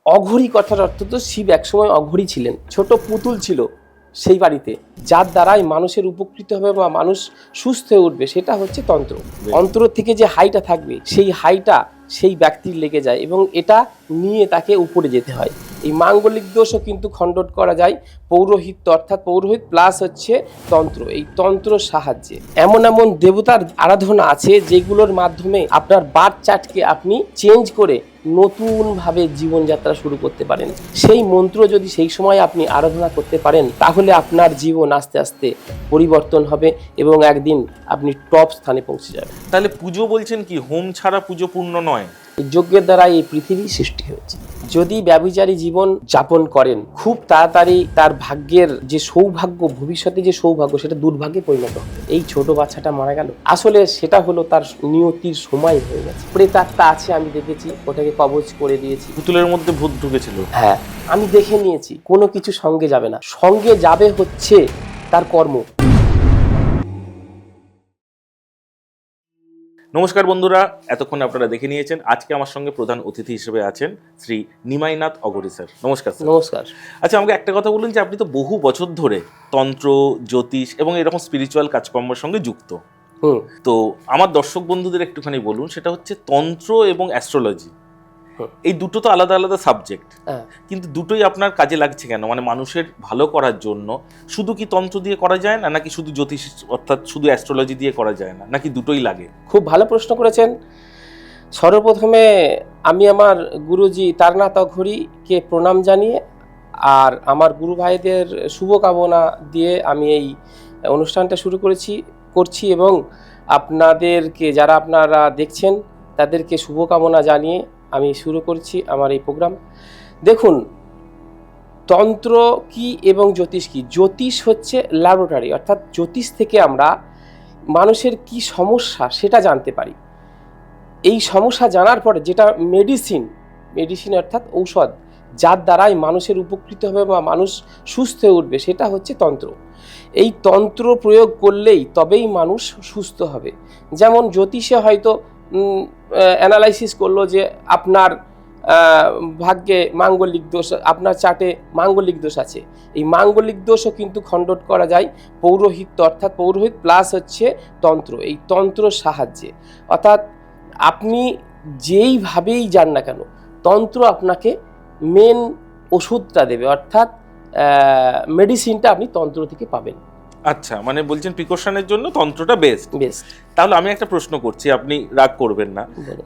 অঘরী কথার অর্থ তো শিব একসময় অঘরী ছিলেন, ছোট পুতুল ছিল সেই বাড়িতে, যার দ্বারাই মানুষের উপকৃত হবে বা মানুষ সুস্থ হয়ে উঠবে, সেটা হচ্ছে তন্ত্র। অন্তর থেকে যে হাইটা থাকবে সেই হাইটা সেই ব্যক্তির লেগে যায় এবং এটা নিয়ে তাকে উপরে যেতে হয়। এই মাঙ্গলিক দোষও কিন্তু খণ্ডন করা যায় পৌরোহিত্য, অর্থাৎ পৌরোহিত প্লাস হচ্ছে তন্ত্র। এই তন্ত্রর সাহায্যে এমন এমন দেবতার আরাধনা আছে যেগুলোর মাধ্যমে আপনার বার্থ চার্টকে আপনি চেঞ্জ করে নতুনভাবে জীবনযাত্রা শুরু করতে পারেন। সেই মন্ত্র যদি সেই সময় আপনি আরাধনা করতে পারেন তাহলে আপনার জীবন আস্তে আস্তে পরিবর্তন হবে এবং একদিন আপনি টপ স্থানে পৌঁছে যাবেন। তাহলে পুজো বলছেন কি হোম ছাড়া পুজো পূর্ণ নয়? যজ্ঞের দ্বারা এই পৃথিবী সৃষ্টি হয়েছে। যদি ব্যভিচারী জীবন যাপন করেন খুব তাড়াতাড়ি তার ভাগ্যের যে সৌভাগ্য, ভবিষ্যতে যে সৌভাগ্য, সেটা দুর্ভাগ্যে পরিণত হবে। এই ছোট বাচ্চাটা মারা গেল, আসলে সেটা হলো তার নিয়তির সময় হয়ে গেছে। প্রেতাত্মা আছে, আমি দেখেছি, ওটাকে কবজ করে দিয়েছি। পুতুলের মধ্যে ভূত ঢুকেছিল? হ্যাঁ, আমি দেখে নিয়েছি। কোনো কিছু সঙ্গে যাবে না, সঙ্গে যাবে হচ্ছে তার কর্ম। নমস্কার বন্ধুরা, এতক্ষণ আপনারা দেখে নিয়েছেন। আজকে আমার সঙ্গে প্রধান অতিথি হিসেবে আছেন শ্রী নিমাইনাথ অঘরী স্যার। নমস্কার স্যার। নমস্কার। আচ্ছা, আমাকে একটা কথা বলুন যে আপনি তো বহু বছর ধরে তন্ত্র, জ্যোতিষ এবং এরকম স্পিরিচুয়াল কাজকর্মের সঙ্গে যুক্ত। তো আমার দর্শক বন্ধুদের একটুখানি বলুন, সেটা হচ্ছে তন্ত্র এবং অ্যাস্ট্রোলজি, এই দুটো তো আলাদা আলাদা সাবজেক্ট, কিন্তু দুটোই আপনার কাজে লাগছে কেন? মানে মানুষের ভালো করার জন্য শুধু কি তন্ত্র দিয়ে করা যায় না, নাকি শুধু জ্যোতিষ অর্থাৎ শুধু অ্যাস্ট্রোলজি দিয়ে করা যায় না, নাকি দুটোই লাগে? খুব ভালো প্রশ্ন করেছেন। সর্বপ্রথমে আমি আমার গুরুজি তারনাথ অঘরীকে প্রণাম জানিয়ে আর আমার গুরু ভাইদের শুভকামনা দিয়ে আমি এই অনুষ্ঠানটা শুরু করছি এবং আপনাদেরকে, যারা আপনারা দেখছেন, তাদেরকে শুভকামনা জানিয়ে আমি শুরু করছি আমার এই প্রোগ্রাম। দেখুন, তন্ত্র কি এবং জ্যোতিষ কি? জ্যোতিষ হচ্ছে ল্যাবরেটরি, অর্থাৎ জ্যোতিষ থেকে আমরা মানুষের কি সমস্যা সেটা জানতে পারি। এই সমস্যা জানার পরে যেটা মেডিসিন অর্থাৎ ঔষধ, যার দ্বারাই মানুষের উপকৃত হবে বা মানুষ সুস্থ হয়ে উঠবে, সেটা হচ্ছে তন্ত্র। এই তন্ত্র প্রয়োগ করলেই তবেই মানুষ সুস্থ হবে। যেমন জ্যোতিষে হয়তো অ্যানালাইসিস করলো যে আপনার ভাগ্যে মাঙ্গলিক দোষ, আপনার চার্টে মাঙ্গলিক দোষ আছে। এই মাঙ্গলিক দোষও কিন্তু খণ্ডন করা যায় পৌরোহিত্য, অর্থাৎ পৌরোহিত প্লাস হচ্ছে তন্ত্র। এই তন্ত্রর সাহায্যে, অর্থাৎ আপনি যেইভাবেই যান না কেন, তন্ত্র আপনাকে মেন ওষুধটা দেবে, অর্থাৎ মেডিসিনটা আপনি তন্ত্র থেকে পাবেন। আচ্ছা, মানে বলছেন প্রিকশনের জন্য তন্ত্রটা বেস্ট। তাহলে আমি একটা প্রশ্ন করছি, আপনি রাগ করবেন না।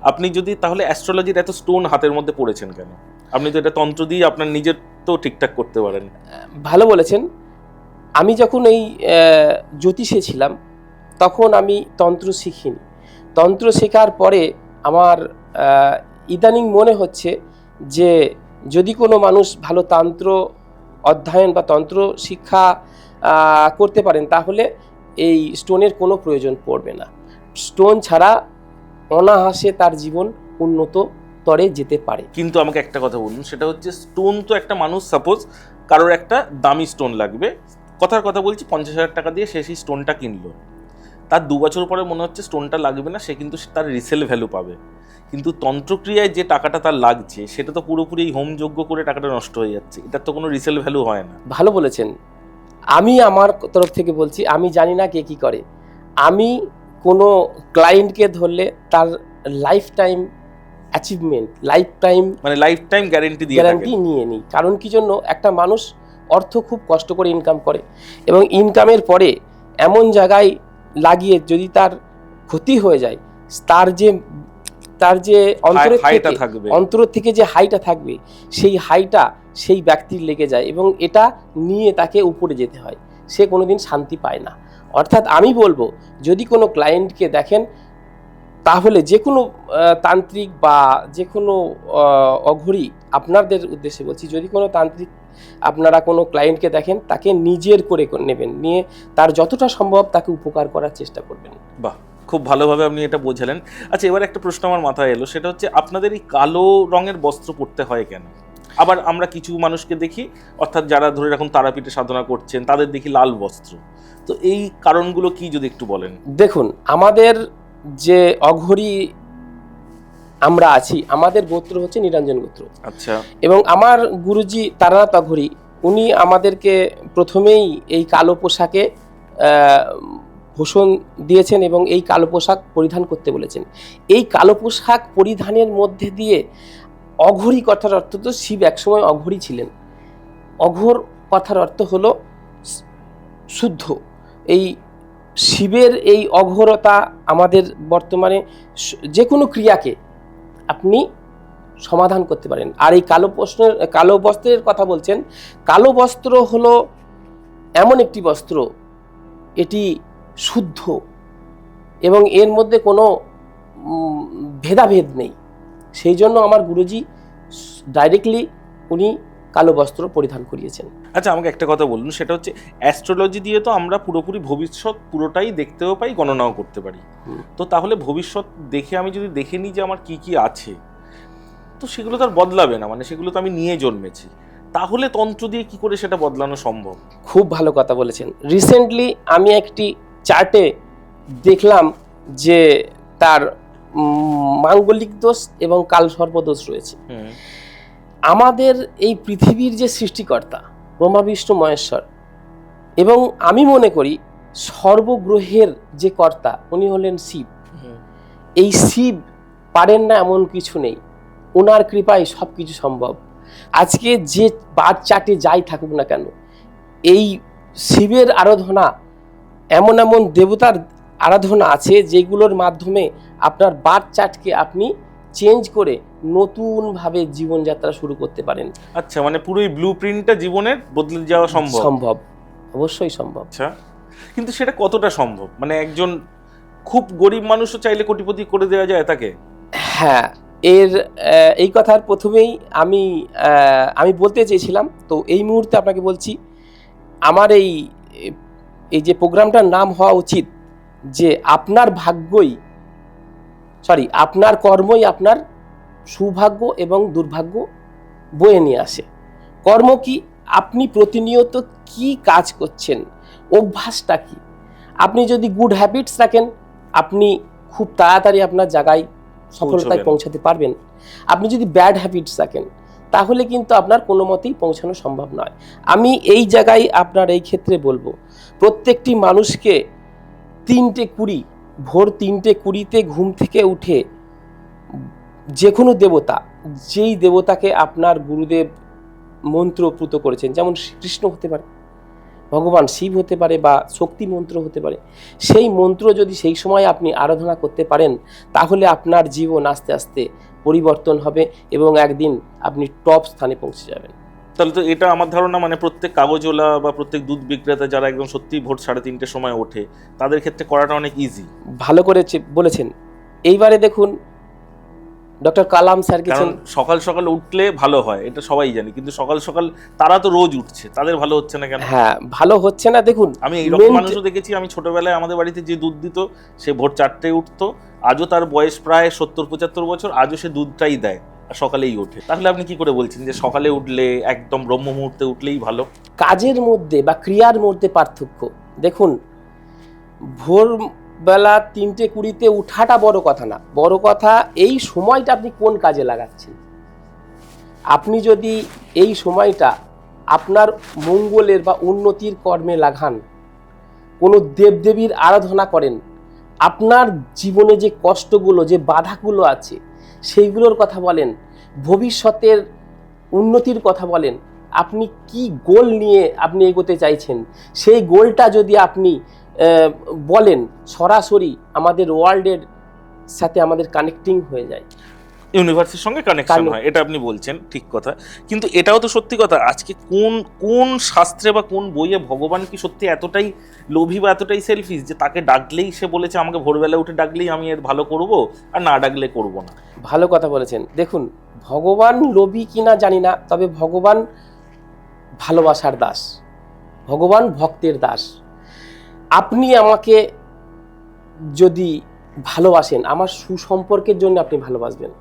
আপনি যদি তাহলে অ্যাস্ট্রোলজির এত স্টোন হাতের মধ্যে পড়েছেন কেন? আপনি তো এটা তন্ত্র দিয়ে আপনার নিজের তো ঠিকঠাক করতে পারেন। ভালো বলেছেন। আমি যখন এই জ্যোতিষে ছিলাম তখন আমি তন্ত্র শিখিনি। তন্ত্র শেখার পরে আমার ইদানিং মনে হচ্ছে যে যদি কোনো মানুষ ভালো তন্ত্র অধ্যয়ন বা তন্ত্র শিক্ষা করতে পারেন তাহলে এই স্টোনের কোনো প্রয়োজন পড়বে না। স্টোন ছাড়া অনায়াসে তার জীবন উন্নত স্তরে যেতে পারে। কিন্তু আমাকে একটা কথা বলুন, সেটা হচ্ছে স্টোন তো একটা মানুষ, সাপোজ কারোর একটা দামি স্টোন লাগবে, কথার কথা বলছি, 50,000 টাকা দিয়ে সে সেই স্টোনটা কিনলো, তার 2 বছর পরে মনে হচ্ছে স্টোনটা লাগবে না, সে কিন্তু তার রিসেল ভ্যালু পাবে। কিন্তু তন্ত্রক্রিয়ায় যে টাকাটা তার লাগছে সেটা তো পুরোপুরি হোম যজ্ঞ করে টাকাটা নষ্ট হয়ে যাচ্ছে, এটার তো কোনো রিসেল ভ্যালু হয় না। ভালো বলেছেন। আমি আমার তরফ থেকে বলছি, আমি জানি না কে কি করে, আমি কোনো ক্লায়েন্টকে ধরলে তার লাইফ টাইম অ্যাচিভমেন্ট, মানে লাইফ টাইম গ্যারেন্টি নিয়ে নিই। কারণ কি জন্য? একটা মানুষ অর্থ খুব কষ্ট করে ইনকাম করে এবং ইনকামের পরে এমন জায়গায় লাগিয়ে যদি তার ক্ষতি হয়ে যায়, তার যে অন্তর থেকে যে হাইটা থাকবে সেই হাইটা সেই ব্যক্তির লেগে যায় এবং এটা নিয়ে তাকে উপরে যেতে হয়, সে কোনোদিন শান্তি পায় না। অর্থাৎ আমি বলবো, যদি কোনো ক্লায়েন্টকে দেখেন তাহলে যে কোনো তান্ত্রিক বা যে কোনো অঘরী, আপনাদের উদ্দেশ্যে বলছি, যদি কোনো তান্ত্রিক আপনারা কোনো ক্লায়েন্টকে দেখেন তাকে নিজের করে নেবেন, নিয়ে তার যতটা সম্ভব তাকে উপকার করার চেষ্টা করবেন। বাহ, খুব ভালোভাবে আপনি এটা বোঝালেন। আচ্ছা, এবার একটা প্রশ্ন আমার মাথায় এলো, সেটা হচ্ছে আপনাদের এই কালো রঙের বস্ত্র পরতে হয় কেন? আবার আমরা কিছু মানুষকে দেখি, অর্থাৎ যারা ধরে রাখুন তারাপীঠে সাধনা করছেন, তাদের দেখি লাল বস্ত্র। তো এই কারণগুলো কি যদি একটু বলেন। দেখুন, আমাদের যে অঘরী আমরা আছি। আমাদের গোত্র হচ্ছে নিরঞ্জন গোত্র। আচ্ছা। এবং আমার গুরুজি তারানাথ অঘোরী, উনি আমাদেরকে প্রথমেই এই কালো পোশাকে ভূষণ দিয়েছেন এবং এই কালো পোশাক পরিধান করতে বলেছেন। এই কালো পোশাক পরিধানের মধ্যে দিয়ে অঘোরী কথার অর্থ তো শিব একসময় অঘোরী ছিলেন। অঘোর কথার অর্থ হলো শুদ্ধ। এই শিবের এই অঘোরতা আমাদের বর্তমানে যে কোনো ক্রিয়াকে আপনি সমাধান করতে পারেন। আর এই কালো বস্ত্রের কথা বলছেন, কালো বস্ত্র হলো এমন একটি বস্ত্র, এটি শুদ্ধ এবং এর মধ্যে কোনো ভেদাভেদ নেই। সেই জন্য আমার গুরুজি ডাইরেক্টলি উনি কালো বস্ত্র পরিধান করিয়েছেন। আচ্ছা, আমাকে একটা কথা বলুন, সেটা হচ্ছে অ্যাস্ট্রোলজি দিয়ে তো আমরা পুরোপুরি ভবিষ্যৎ পুরোটাই দেখতেও পাই, গণনাও করতে পারি। তো তাহলে ভবিষ্যৎ দেখে আমি যদি দেখে নিই যে আমার কি কি আছে, তো সেগুলো তো আর বদলাবে না, মানে সেগুলো তো আমি নিয়ে জন্মেছি। তাহলে তন্ত্র দিয়ে কি করে সেটা বদলানো সম্ভব? খুব ভালো কথা বলেছেন। রিসেন্টলি আমি একটি চার্টে দেখলাম যে তার মাঙ্গলিক দোষ এবং কালসর্পদোষ রয়েছে। আমাদের এই পৃথিবীর যে সৃষ্টিকর্তা ব্রহ্মা বিষ্ণু মহেশ্বর, এবং আমি মনে করি সর্বগ্রহের যে কর্তা উনি হলেন শিব। এই শিব পারেন না এমন কিছু নেই, ওনার কৃপায় সব কিছু সম্ভব। আজকে যে বার্থ চার্টে যাই থাকুক না কেন, এই শিবের আরাধনা, এমন এমন দেবতার আরাধনা আছে যেগুলোর মাধ্যমে আপনার বার্থ চার্টকে আপনি চেঞ্জ করে নতুনভাবে জীবনযাত্রা শুরু করতে পারেন। আচ্ছা, মানে পুরো এই ব্লু প্রিন্টটা জীবনের বদলে যাওয়া সম্ভব? সম্ভব, অবশ্যই সম্ভব। আচ্ছা, কিন্তু সেটা কতটা সম্ভব? মানে একজন খুব গরিব মানুষও চাইলে কোটিপতি করে দেওয়া যায় তাকে? হ্যাঁ, এই কথার প্রথমেই আমি বলতে চেয়েছিলাম, তো এই মুহূর্তে আপনাকে বলছি, আমার এই যে প্রোগ্রামটার নাম হওয়া উচিত যে আপনার কর্মই আপনার সৌভাগ্য এবং দুর্ভাগ্য বয়ে নিয়ে আসে। কর্ম কি? আপনি প্রতিনিয়ত কি কাজ করছেন, অভ্যাসটা কি? আপনি যদি গুড হ্যাবিটস রাখেন, আপনি খুব তাড়াতাড়ি আপনার জায়গায় সফলতায় পৌঁছাতে পারবেন। আপনি যদি ব্যাড হ্যাবিটস রাখেন, তাহলে কিন্তু আপনার কোনো মতেই পৌঁছানো সম্ভব নয়। আমি এই জায়গায় আপনার এই ক্ষেত্রে বলবো, প্রত্যেকটি মানুষকে 3:20 ভোর 3:20 ঘুম থেকে উঠে যে কোনো দেবতা, যেই দেবতাকে আপনার গুরুদেব মন্ত্রপুত করেছেন, যেমন কৃষ্ণ হতে পারে, ভগবান শিব হতে পারে, বা শক্তি মন্ত্র হতে পারে, সেই মন্ত্র যদি সেই সময় আপনি আরাধনা করতে পারেন, তাহলে আপনার জীবন আস্তে আস্তে পরিবর্তন হবে এবং একদিন আপনি টপ স্থানে পৌঁছে যাবেন। তাহলে তো এটা আমার ধারণা, মানে প্রত্যেক কাগজওয়ালা বা প্রত্যেক দুধ বিক্রেতা যারা একদম সত্যি ভোর 3:30 সময় ওঠে, তাদের ক্ষেত্রে করাটা অনেক ইজি। ভালো করে বলেছেন। এইবারে দেখুন, ডক্টর কালাম স্যার কারণ সকাল সকাল উঠলে ভালো হয়, এটা সবাই জানি, কিন্তু সকাল সকাল তারা তো রোজ উঠছে, তাদের ভালো হচ্ছে না কেন? হ্যাঁ, ভালো হচ্ছে না। দেখুন, আমি এইরকম মানুষও দেখেছি। আমি ছোটবেলায় আমাদের বাড়িতে যে দুধ দিত, সে ভোর 4টে উঠতো, আজও তার বয়স প্রায় 70-75 বছর, আজও সে দুধটাই দেয় আর সকালেই ওঠে। তাহলে আপনি কি করে বলছেন যে সকালে উঠলে, একদম ব্রহ্ম মুহূর্তে উঠলেই ভালো? কাজের মধ্যে বা ক্রিয়ার মধ্যে পার্থক্য। দেখুন, ভোর বেলা 3:20 উঠাটা বড় কথা না, বড় কথা এই সময়টা আপনি কোন কাজে লাগাচ্ছেন। আপনি যদি এই সময়টা আপনার মঙ্গলের বা উন্নতির কর্মে লাগান, কোনো দেবদেবীর আরাধনা করেন, আপনার জীবনে যে কষ্টগুলো, যে বাধাগুলো আছে, সেইগুলোর কথা বলেন, ভবিষ্যতের উন্নতির কথা বলেন, আপনি কি গোল নিয়ে আপনি এগোতে চাইছেন, সেই গোলটা যদি আপনি বলেন, সরাসরি আমাদের ওয়ার্ল্ডের সাথে আমাদের কানেক্টিং হয়ে যায়, ইউনিভার্সের সঙ্গে কানেকশন হয়, এটা আপনি বলছেন ঠিক কথা। কিন্তু এটাও তো সত্যি কথা, আজকে কোন শাস্ত্রে বা কোন বইয়ে ভগবান কি সত্যি এতটাই লোভী বা এতটাই সেলফিশ যে তাকে ডাকলেই সে বলেছে আমাকে ভোরবেলা উঠে ডাকলেই আমি এর ভালো করব, আর না ডাকলে করব না? ভালো কথা বলেছেন। দেখুন, ভগবান লোভী কিনা জানি না, তবে ভগবান ভালোবাসার দাস, ভগবান ভক্তের দাস। আপনি আমাকে যদি ভালোবাসেন, আমার সুসম্পর্কের জন্য আপনি ভালোবাসবেন।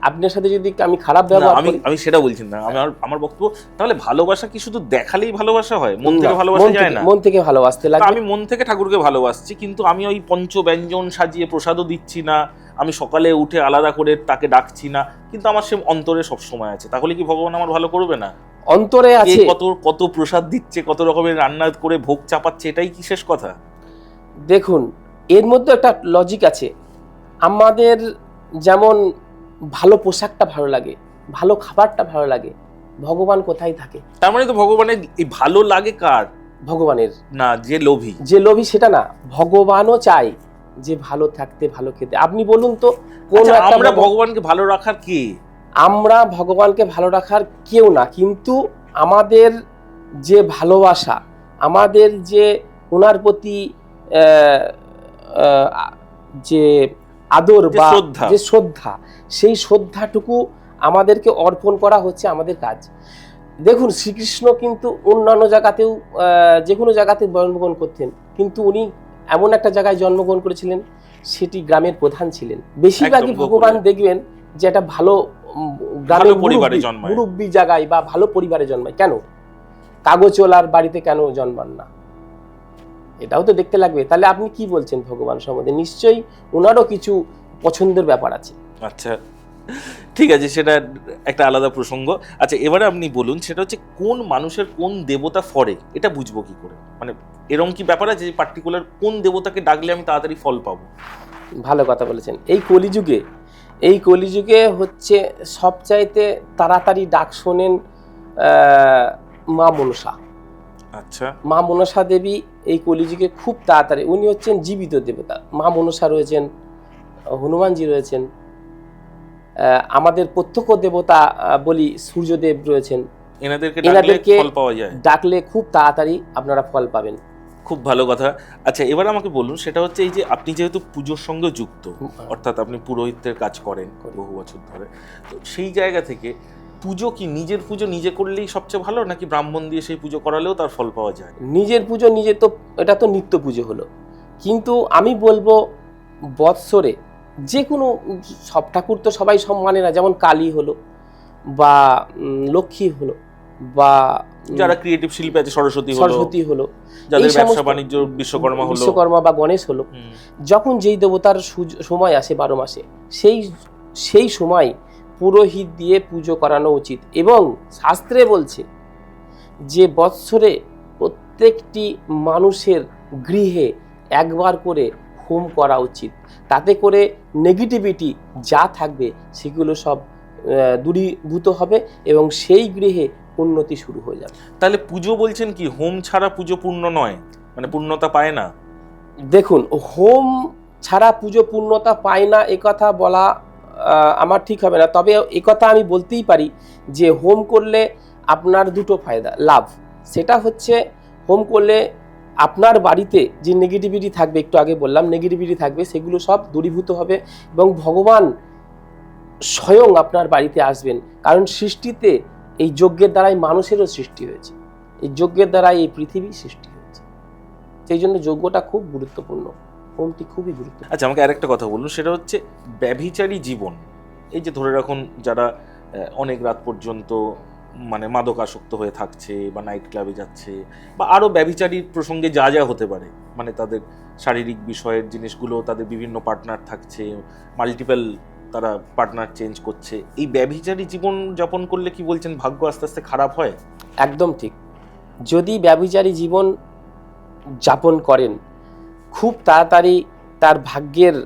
আপনার সাথে যদি আমি খারাপ না, ব্যবহার আমি করি, আমি সেটা বলছি না, আমার বক্তব্য তাহলে ভালোবাসা কি শুধু দেখালেই ভালোবাসা হয়, মন না, থেকে ভালোবাসা যায় না? মন থেকে ভালোবাসতে তা লাগবে। আমি মন থেকে ঠাকুরকে ভালোবাসছি, কিন্তু আমি ওই পঞ্চব্যঞ্জন সাজিয়ে প্রসাদও দিচ্ছি না, আমি সকালে উঠে আলাদা করে তাকে ডাকছি না, কিন্তু আমার সে অন্তরে সব সময় আছে, তাহলে কি ভগবান আমার ভালো করবে না? অন্তরে কে আছে। কত কত প্রসাদ দিচ্ছে, কত রকমের রান্না করে ভোগ চাপাচ্ছে, এটাই কি শেষ কথা? দেখুন, এর মধ্যে একটা লজিক আছে। আমাদের যেমন ভালো পোশাকটা ভালো লাগে, ভালো খাবারটা ভালো লাগে, ভগবান কোথায় থাকে? তার মানে তো ভগবানের এই ভালো লাগে কার? ভগবানের। না, যে লোভী। যে লোভী সেটা না, ভগবানও চায় যে ভালো থাকতে, ভালো খেতে। আপনি বলুন তো কোন আচ্ছা, একটা আমরা ভগবানকে ভালো রাখার কে? আমরা ভগবানকে ভালো রাখার কেউ না, কিন্তু আমাদের যে ভালোবাসা, আমাদের যে ওনার প্রতি আহ, আহ, যে আদর যে বা শ্রদ্ধা। যে শ্রদ্ধা, সেই শ্রদ্ধাটুকু আমাদেরকে অর্পণ করা হচ্ছে আমাদের কাজ। দেখুন, শ্রীকৃষ্ণ কিন্তু অন্যান্য জায়গাতেও যে কোনো জায়গাতে জন্মগ্রহণ করতেন, কিন্তু উনি এমন একটা জায়গায় জন্মগ্রহণ করেছিলেন, সেটি গ্রামের প্রধান ছিলেন। বেশিরভাগই একদম ভগবান গোকুলে। দেখবেন যে একটা ভালো ভালো গ্রামের পরিবারে জন্মায়। মুরব্বী জায়গায় বা ভালো পরিবারে জন্মায়। কেন কাগজওয়ালার বাড়িতে কেন জন্মান না? এটাও তো দেখতে লাগবে। তাহলে আপনি কি বলছেন ভগবান সম্বন্ধে? নিশ্চয়ই ওনারও কিছু পছন্দের ব্যাপার আছে। আচ্ছা, ঠিক আছে, সেটা একটা আলাদা প্রসঙ্গ। আচ্ছা, এবারে আপনি বলুন, সেটা হচ্ছে কোন মানুষের কোন দেবতা ফরে, এটা বুঝবো কি করে? মানে এরকম কি ব্যাপার আছে যে পার্টিকুলার কোন দেবতাকে ডাকলে আমি তাড়াতাড়ি ফল পাবো? ভালো কথা বলেছেন। এই কলিযুগে হচ্ছে সবচাইতে তাড়াতাড়ি ডাক শোনেন মা মনসা। আচ্ছা, মা মনসা দেবী এই কলিযুগে খুব তাড়াতাড়ি, উনি হচ্ছেন জীবিত দেবতা। মা মনসা রয়েছেন, হনুমানজি রয়েছেন, আমাদের প্রত্যক্ষ দেবতা বলি সূর্যদেব রয়েছেন। এনাদেরকে এনাদেরকে ফল পাওয়া যায়? ডাকলে খুব তাড়াতাড়ি আপনারা ফল পাবেন। খুব ভালো কথা। আচ্ছা, এবার আমাকে বলুন, সেটা হচ্ছে এই যে আপনি যেহেতু পুজোর সঙ্গে যুক্ত, অর্থাৎ আপনি পুরোহিতের কাজ করেন বহু বছর ধরে, তো সেই জায়গা থেকে পুজো কি নিজের পুজো নিজে করলেই সবচেয়ে ভালো, নাকি ব্রাহ্মণ দিয়ে সেই পুজো করালেও তার ফল পাওয়া যায়? নিজের পুজো নিজে, তো এটা তো নিত্য পুজো হলো, কিন্তু আমি বলবো বৎসরে যে কোনো, সব ঠাকুর তো সবাই সব মানে না, যেমন কালী হলো বা লক্ষ্মী হলো বা যারা ক্রিয়েটিভ শিল্পী আছে, সরস্বতী হলো, যাদের এই ব্যবসা সমস্ত বাণিজ্য, বিশ্বকর্মা বা গণেশ হলো, যখন যেই দেবতার সময় আসে 12 মাসে, সেই সময় পুরোহিত দিয়ে পুজো করানো উচিত। এবং শাস্ত্রে বলছে যে বৎসরে প্রত্যেকটি মানুষের গৃহে একবার করে হোম করা উচিত। তাতে করে নেগেটিভিটি যা থাকবে সেগুলো সব দূরীভূত হবে এবং সেই গৃহে উন্নতি শুরু হয়ে যাবে। তাহলে পুজো বলছেন কি হোম ছাড়া পুজো পূর্ণ নয়, মানে পূর্ণতা পায় না? দেখুন, হোম ছাড়া পুজো পূর্ণতা পায় না এ কথা বলা আমার ঠিক হবে না। তবে এ কথা আমি বলতেই পারি যে হোম করলে আপনার দুটো ফায়দা, লাভ। সেটা হচ্ছে হোম করলে আপনার বাড়িতে যে নেগেটিভিটি থাকবে, একটু আগে বললাম নেগেটিভিটি থাকবে, সেগুলো সব দূরীভূত হবে এবং ভগবান স্বয়ং আপনার বাড়িতে আসবেন। কারণ সৃষ্টিতে এই যজ্ঞের দ্বারাই মানুষেরও সৃষ্টি হয়েছে, এই যজ্ঞের দ্বারাই এই পৃথিবী সৃষ্টি হয়েছে। সেই জন্য যজ্ঞটা খুব গুরুত্বপূর্ণ, হোমটি খুবই গুরুত্বপূর্ণ। আচ্ছা, আমাকে আরেকটা কথা বলুন, সেটা হচ্ছে ব্যভিচারী জীবন। এই যে ধরে রাখুন যারা অনেক রাত পর্যন্ত মানে মাদকাসক্ত হয়ে থাকছে বা নাইট ক্লাবে যাচ্ছে, বা আরও ব্যভিচারীর প্রসঙ্গে যা যা হতে পারে, মানে তাদের শারীরিক বিষয়ের জিনিসগুলো, তাদের বিভিন্ন পার্টনার থাকছে, মাল্টিপল তারা পার্টনার চেঞ্জ করছে, এই ব্যভিচারী জীবন যাপন করলে কি বলছেন ভাগ্য আস্তে আস্তে খারাপ হয়? একদম ঠিক। যদি ব্যভিচারী জীবন যাপন করেন, খুব তাড়াতাড়ি তার ভাগ্যের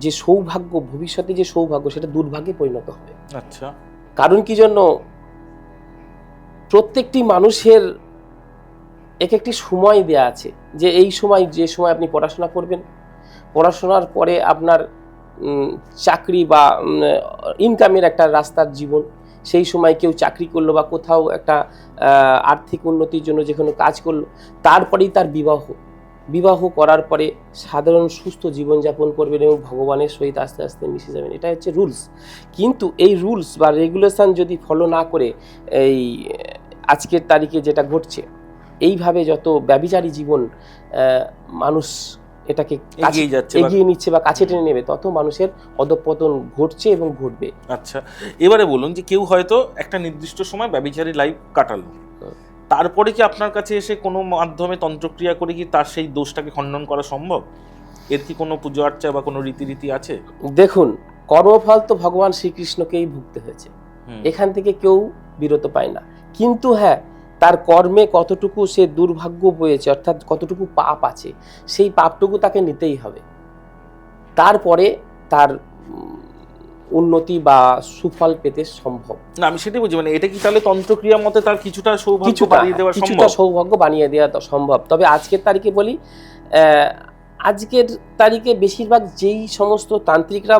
যে সৌভাগ্য, ভবিষ্যতে যে সৌভাগ্য, সেটা দুর্ভাগ্যে পরিণত হবে। আচ্ছা, কারণ কি জন্য? প্রত্যেকটি মানুষের এক একটি সময় দেয়া আছে, যে এই সময়, যে সময় আপনি পড়াশোনা করবেন, পড়াশোনার পরে আপনার চাকরি বা ইনকামের একটা রাস্তার জীবন, সেই সময় কেউ চাকরি করলো বা কোথাও একটা আর্থিক উন্নতির জন্য যে কোনো কাজ করলো, তারপরেই তার বিবাহ করার পরে সাধারণ সুস্থ জীবনযাপন করবেন এবং ভগবানের সহিত আস্তে আস্তে মিশে যাবেন। এটা হচ্ছে রুলস। কিন্তু এই রুলস বা রেগুলেশন যদি ফলো না করে, এই আজকের তারিখে যেটা ঘটছে, এইভাবে যত ব্যভিচারী জীবন মানুষ এটাকে এগিয়ে নিচ্ছে বা কাছে টেনে নেবে, তত মানুষের অধঃপতন ঘটছে এবং ঘটবে। আচ্ছা, এবারে বলুন যে কেউ হয়তো একটা নির্দিষ্ট সময় ব্যভিচারী লাইফ কাটালো, তারপরে কি আপনার কাছে এসে কোনো মাধ্যমে তন্ত্রক্রিয়া করে কি তার সেই দোষটাকে খণ্ডন করা সম্ভব? এর কি কোনো পুজো আর্চা বা কোনো রীতিনীতি আছে? দেখুন, কর্মফল তো ভগবান শ্রীকৃষ্ণকেই ভুগতে হয়েছে, এখান থেকে কেউ বিরত পায় না। কিন্তু হ্যাঁ, তার কর্মে কতটুকু সে দুর্ভাগ্য বয়েছে, অর্থাৎ কতটুকু পাপ আছে, সেই পাপটুকু তাকে নিতেই হবে। তারপরে তার উন্নতি বা সুফল পেতে সম্ভব। না, আমি সেটাই বলছি, মানে এটা কি তাহলে তন্ত্রক্রিয়া মতে তার কিছুটা সৌভাগ্য বাড়িয়ে দেওয়া সম্ভব? কিছুটা সৌভাগ্য বানিয়ে দেওয়া সম্ভব। তবে আজকের তারিখে বলি, আজকের তারিখে বেশিরভাগ যেই সমস্ত তান্ত্রিকরা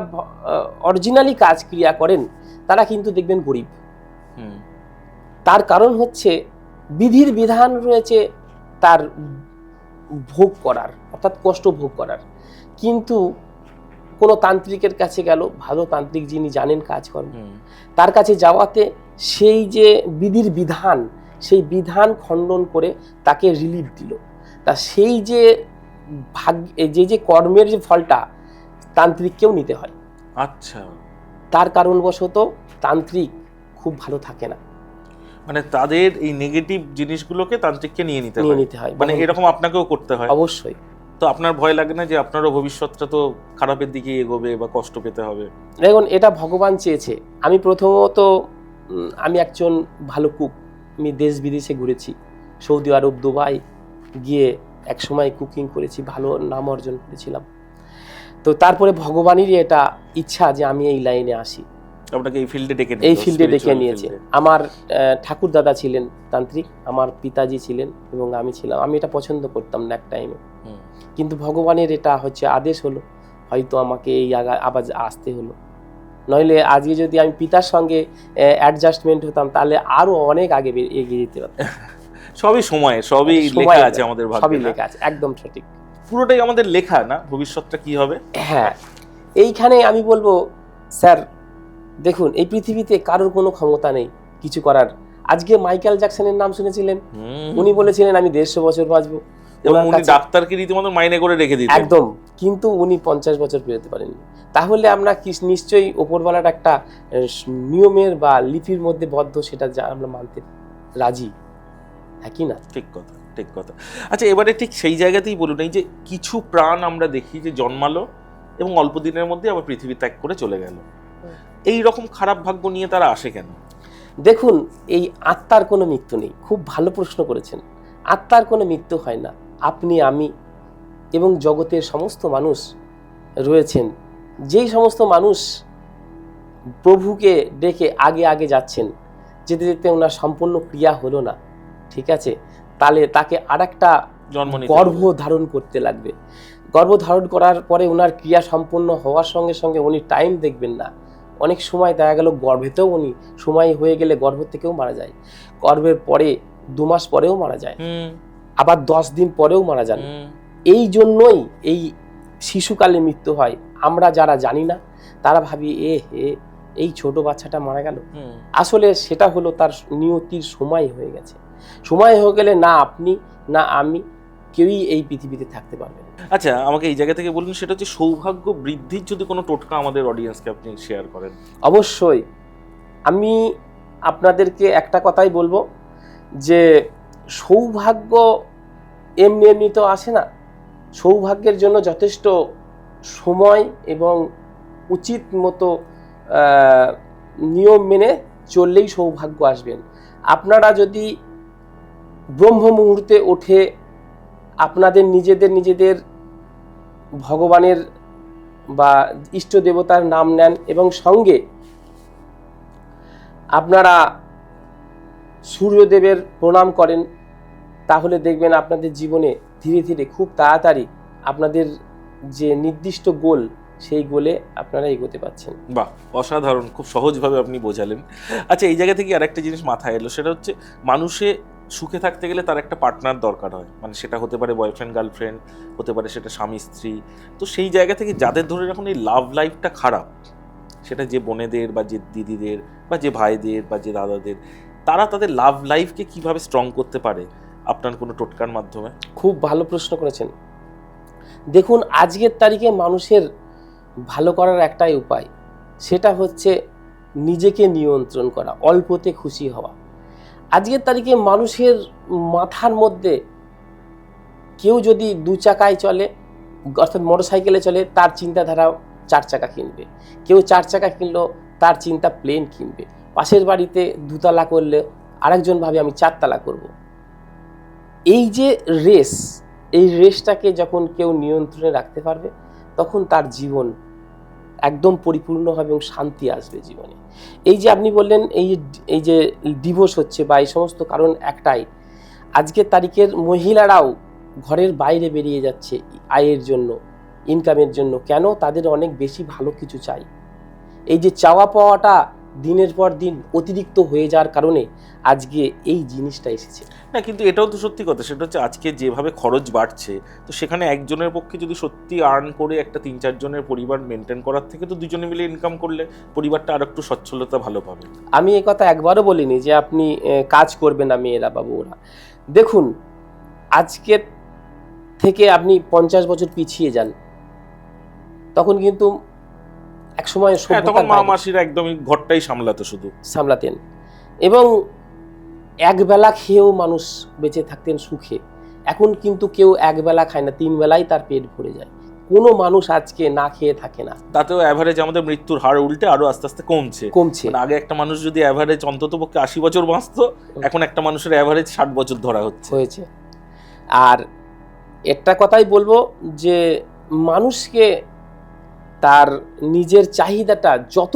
অরিজিনালি কাজ ক্রিয়া করেন, তারা কিন্তু দেখবেন গরিব। তার কারণ হচ্ছে বিধির বিধান রয়েছে তার ভোগ করার, অর্থাৎ কষ্ট ভোগ করার। কিন্তু কোনো তান্ত্রিকের কাছে গেল, ভালো তান্ত্রিক যিনি জানেন কাজকর্ম, তার কাছে যাওয়াতে সেই যে বিধির বিধান, সেই বিধান খণ্ডন করে তাকে রিলিফ দিল। তা সেই যে যে কর্মের যে ফলটা তান্ত্রিককেও নিতে হয়। আচ্ছা, তার কারণবশত তান্ত্রিক খুব ভালো থাকে না, মানে তাদের এই নেগেটিভ জিনিসগুলোকে তান্ত্রিককে নিয়ে নিতে হয়। মানে এরকম আপনাকেও করতে হয়? অবশ্যই। তো আপনার ভয় লাগে না যে আপনারও ভবিষ্যৎটা তো খারাপের দিকে এগোবে বা কষ্ট পেতে হবে? দেখুন, এটা ভগবান চেয়েছে। আমি প্রথমত আমি একজন ভালো কুক। আমি দেশ বিদেশে ঘুরেছি, সৌদি আরব, দুবাই গিয়ে এক সময় কুকিং করেছি, ভালো নাম অর্জন করেছিলাম। তো তারপরে ভগবানেরই এটা ইচ্ছা যে আমি এই লাইনে আসি, আপনাকে এই ফিল্ডে ডেকে নিয়েছে। আমার ঠাকুর দাদা ছিলেন তান্ত্রিক, আমার পিতাজি ছিলেন এবং আমি ছিলাম। আমি এটা পছন্দ করতাম না এক টাইমে, কিন্তু ভগবানের এটা হচ্ছে আদেশ হলো, হয়তো আমাকে এই আবার আসতে হলো। নইলে আজকে যদি আমি পিতার সঙ্গে অ্যাডজাস্টমেন্ট হতাম, তাহলে আরো অনেক আগে এগিয়ে যেতে পারতাম। সবই সময়, সবই লেখা আছে আমাদের ভাগ্যে। সবই লেখা আছে, একদম সঠিক। পুরোটাই আমাদের লেখা না, ভবিষ্যৎটা কি হবে। হ্যাঁ, এইখানে আমি বলবো স্যার, দেখুন এই পৃথিবীতে কারোর কোনো ক্ষমতা নেই কিছু করার। আজকে মাইকেল জ্যাকসনের নাম শুনেছিলেন? উনি বলেছিলেন আমি 150 বছর বাঁচবো, এবং উনি ডাক্তারকে রীতিমতো মাইনে করে রেখে দিতেন। একদম, কিন্তু উনি 50 বছর পেরোতে পারেননি। তাহলে আমরা নিশ্চয়ই ওপরওয়ালার একটা নিয়মের বা লিপির মধ্যে বদ্ধ, সেটা যা আমরা মানতে রাজি, হ্যাঁ কি না? ঠিক কথা, ঠিক কথা। আচ্ছা, এবারে ঠিক সেই জায়গাতেই বলুন, এই যে কিছু প্রাণ আমরা দেখি যে জন্মালো এবং অল্প দিনের মধ্যে আবার পৃথিবী ত্যাগ করে চলে গেল, এই রকম খারাপ ভাগ্য নিয়ে তারা আসে কেন? দেখুন, এই আত্মার কোনো মৃত্যু নেই। খুব ভালো প্রশ্ন করেছেন। আত্মার কোনো মৃত্যু হয় না। আপনি, আমি এবং জগতের সমস্ত মানুষ রয়েছেন, যেই সমস্ত মানুষ প্রভুকে ডেকে আগে আগে যাচ্ছেন, যেতে যেতে ওনার সম্পূর্ণ ক্রিয়া হলো না, ঠিক আছে, তাহলে তাকে আরেকটা গর্ভ ধারণ করতে লাগবে। গর্ভ ধারণ করার পরে ওনার ক্রিয়া সম্পূর্ণ হওয়ার সঙ্গে সঙ্গে উনি টাইম দেখবেন না। অনেক সময় দেখা গেল গর্ভেতেও উনি সময় হয়ে গেলে গর্ভ থেকেও মারা যায়, গর্ভের পরে 2 মাস পরেও মারা যায়, আবার 10 দিন পরেও মারা যান। এই জন্যই এই শিশুকালে মৃত্যু হয়। আমরা যারা জানি না তারা ভাবি এই ছোট বাচ্চাটা মারা গেল, আসলে সেটা হলো তার নিয়তির সময় হয়ে গেছে। সময় হয়ে গেলে না আপনি না আমি কেউই এই পৃথিবীতে থাকতে পারবে না। আচ্ছা, আমাকে এই জায়গা থেকে বলুন, সেটা হচ্ছে সৌভাগ্য বৃদ্ধির যদি কোনো টোটকা আমাদের অডিয়েন্সকে আপনি শেয়ার করেন। অবশ্যই। আমি আপনাদেরকে একটা কথাই বলবো যে সৌভাগ্য এমনি এমনি তো আসে না। সৌভাগ্যের জন্য যথেষ্ট সময় এবং উচিত মতো নিয়ম মেনে চললেই সৌভাগ্য আসবেন। আপনারা যদি ব্রহ্ম মুহূর্তে উঠে আপনাদের নিজেদের ভগবানের বা ইষ্ট দেবতার নাম নেন এবং সঙ্গে আপনারা সূর্যদেবের প্রণাম করেন, তাহলে দেখবেন আপনাদের জীবনে ধীরে ধীরে খুব তাড়াতাড়ি আপনাদের যে নির্দিষ্ট গোল, সেই গোলে আপনারা এগোতে পারছেন। বাহ, অসাধারণ, খুব সহজভাবে আপনি বোঝালেন। আচ্ছা, এই জায়গা থেকে আরেকটা জিনিস মাথায় এলো, সেটা হচ্ছে মানুষে সুখে থাকতে গেলে তার একটা পার্টনার দরকার হয়। মানে সেটা হতে পারে বয়ফ্রেন্ড গার্লফ্রেন্ড, হতে পারে সেটা স্বামী স্ত্রী। তো সেই জায়গা থেকে যাদের ধরে রাখুন এই লাভ লাইফটা খারাপ, সেটা যে বোনেদের বা যে দিদিদের বা যে ভাইদের বা যে দাদাদের, তারা তাদের লাভ লাইফকে কিভাবে স্ট্রং করতে পারে আপনার কোনো টোটকার মাধ্যমে? খুব ভালো প্রশ্ন করেছেন। দেখুন, আজকের তারিখে মানুষের ভালো করার একটাই উপায়, সেটা হচ্ছে নিজেকে নিয়ন্ত্রণ করা, অল্পতে খুশি হওয়া। আজকের তারিখে মানুষের মাথার মধ্যে কেউ যদি 2 চাকায় চলে, অর্থাৎ মোটরসাইকেলে চলে, তার চিন্তাধারা 4 চাকা কিনবে। কেউ 4 চাকা কিনলো, তার চিন্তা প্লেন কিনবে। পাশের বাড়িতে 2 তালা করলে আরেকজন ভাবে আমি 4 তালা করব। এই যে রেস, এই রেসটাকে যখন কেউ নিয়ন্ত্রণে রাখতে পারবে, তখন তার জীবন একদম পরিপূর্ণ হবে এবং শান্তি আসবে জীবনে। এই যে আপনি বললেন এই যে ডিভোর্স হচ্ছে বা এই সমস্ত কারণ একটাই, আজকের তারিখের মহিলারাও ঘরের বাইরে বেরিয়ে যাচ্ছে আয়ের জন্য, ইনকামের জন্য। কেন? তাদের অনেক বেশি ভালো কিছু চাই। এই যে চাওয়া পাওয়াটা দিনের পর দিন অতিরিক্ত হয়ে যাওয়ার কারণে আজকে এই জিনিসটা এসেছে। না, কিন্তু এটাও তো সত্যি কথা, সেটা হচ্ছে আজকে যেভাবে খরচ বাড়ছে, তো সেখানে একজনের পক্ষে যদি সত্যি আর্ন করে একটা 3-4 জনের পরিবার মেনটেন করার থেকে তো দুজনে মিলে ইনকাম করলে পরিবারটা আর একটু সচ্ছলতা ভালো পাবে। আমি এই কথা একবারও বলিনি যে আপনি কাজ করবেন না মেয়েরা বা বউরা। দেখুন, আজকের থেকে আপনি 50 বছর পিছিয়ে যান, তখন কিন্তু একসময় তখন মা মাসিরা একদমই ঘরটাই সামলাতো, শুধু সামলাতেন, এবং একবেলা খেয়েও মানুষ বেঁচে থাকতেন সুখে। এখন কিন্তু কেউ একবেলা খায় না, 3 বেলাই তার পেট ভরে যায়। কোনো মানুষ আজকে না খেয়ে থাকে না। তাতেও অ্যাভারেজ আমাদের মৃত্যুর হার উল্টে আরো আস্তে আস্তে কমছে। মানে আগে একটা মানুষ যদি অ্যাভারেজ অন্তত পক্ষে 80 বছর বাঁচতো, এখন একটা মানুষের অ্যাভারেজ 60 বছর ধরা হয়েছে। আর একটা কথাই বলবো যে মানুষকে তার নিজের চাহিদাটা যত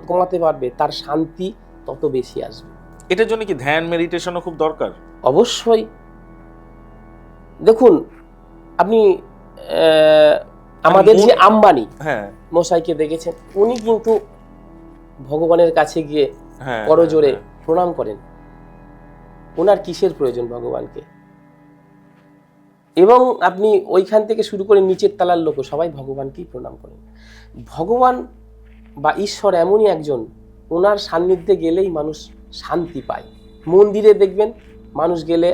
কমাতে পারবে, তার শান্তি তত বেশি আসবে। এটার জন্য কি ধ্যান, মেডিটেশনও খুব দরকার? অবশ্যই। দেখুন, আপনি আমাদের যে আম্বানি মশাইকে দেখেছেন, উনি কিন্তু ভগবানের কাছে গিয়ে করজোড়ে প্রণাম করেন। ওনার কিসের প্রয়োজন ভগবানকে? এবং আপনি ওইখান থেকে শুরু করে নিচের তলার লোক সবাই ভগবানকেই প্রণাম করেন। ভগবান বা ঈশ্বর এমনই একজন, ওনার সান্নিধ্যে গেলেই মানুষ শান্তি পায়। মন্দিরে দেখবেন মানুষ গেলে